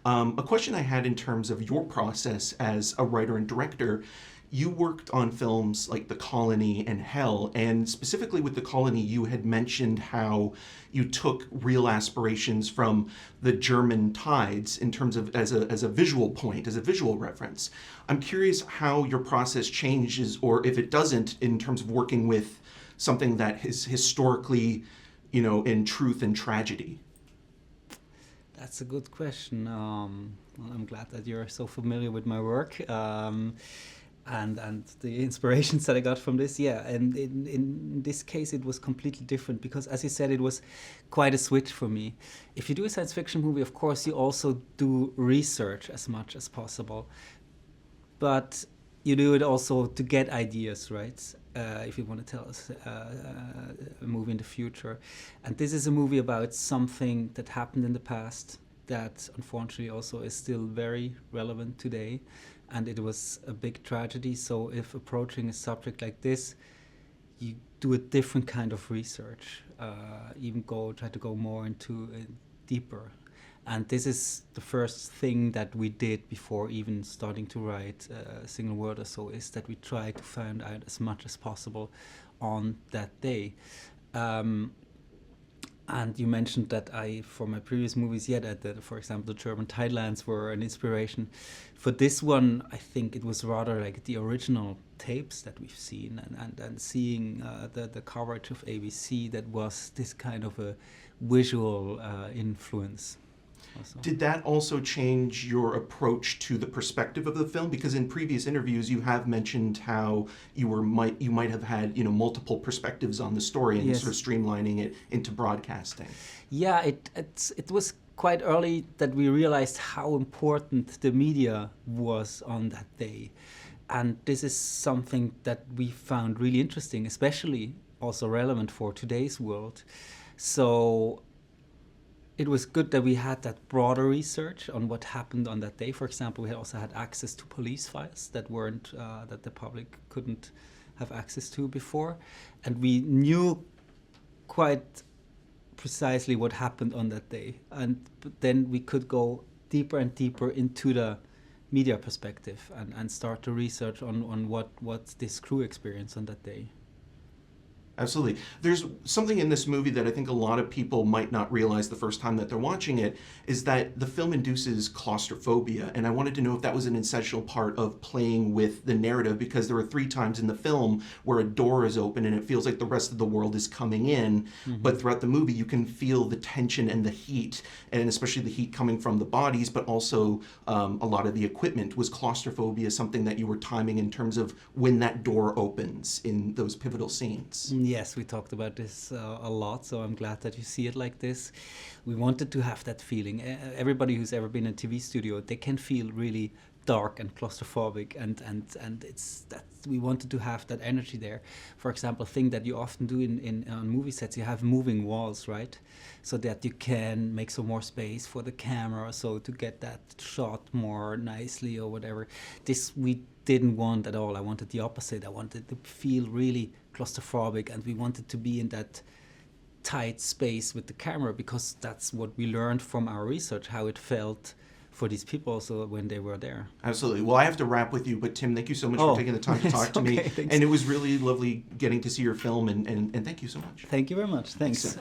A question I had in terms of your process as a writer and director, you worked on films like The Colony and Hell, and specifically with The Colony, you had mentioned how you took real aspirations from the German tides in terms of as a visual point, as a visual reference. I'm curious how your process changes, or if it doesn't, in terms of working with something that is historically, in truth and tragedy. That's a good question. Well, I'm glad that you're so familiar with my work. And the inspirations that I got from this, yeah. And in this case, it was completely different because, as you said, it was quite a switch for me. If you do a science fiction movie, of course, you also do research as much as possible. But you do it also to get ideas, right? If you want to tell us a movie in the future. And this is a movie about something that happened in the past that unfortunately also is still very relevant today. And it was a big tragedy. So if approaching a subject like this, you do a different kind of research, even try to go more into deeper. And this is the first thing that we did before even starting to write a single word or so, is that we try to find out as much as possible on that day. And you mentioned that for my previous movies, for example, the German tidelands were an inspiration. For this one, I think it was rather like the original tapes that we've seen and seeing the coverage of ABC that was this kind of a visual influence. Also. Did that also change your approach to the perspective of the film? Because in previous interviews, you have mentioned how you might have had multiple perspectives on the story and yes. sort of streamlining it into broadcasting. Yeah, it was quite early that we realized how important the media was on that day, and this is something that we found really interesting, especially also relevant for today's world. So it was good that we had that broader research on what happened on that day. For example, we also had access to police files that weren't that the public couldn't have access to before, and we knew quite precisely what happened on that day. And then we could go deeper and deeper into the media perspective and start to research on what this crew experienced on that day. Absolutely. There's something in this movie that I think a lot of people might not realize the first time that they're watching it, is that the film induces claustrophobia. And I wanted to know if that was an essential part of playing with the narrative, because there are 3 times in the film where a door is open and it feels like the rest of the world is coming in. Mm-hmm. But throughout the movie, you can feel the tension and the heat, and especially the heat coming from the bodies, but also a lot of the equipment. Was claustrophobia something that you were timing in terms of when that door opens in those pivotal scenes? Yes, we talked about this a lot, so I'm glad that you see it like this. We wanted to have that feeling. Everybody who's ever been in a TV studio, they can feel really dark and claustrophobic, and it's that we wanted to have that energy there. For example, a thing that you often do on movie sets, you have moving walls, right? So that you can make some more space for the camera, so to get that shot more nicely or whatever. This we didn't want at all. I wanted the opposite. I wanted to feel really claustrophobic, and we wanted to be in that tight space with the camera, because that's what we learned from our research, how it felt for these people also when they were there. Absolutely. Well, I have to wrap with you, but Tim, thank you so much for taking the time to talk to me. Thanks. And it was really lovely getting to see your film, and thank you so much. Thank you very much. Thanks.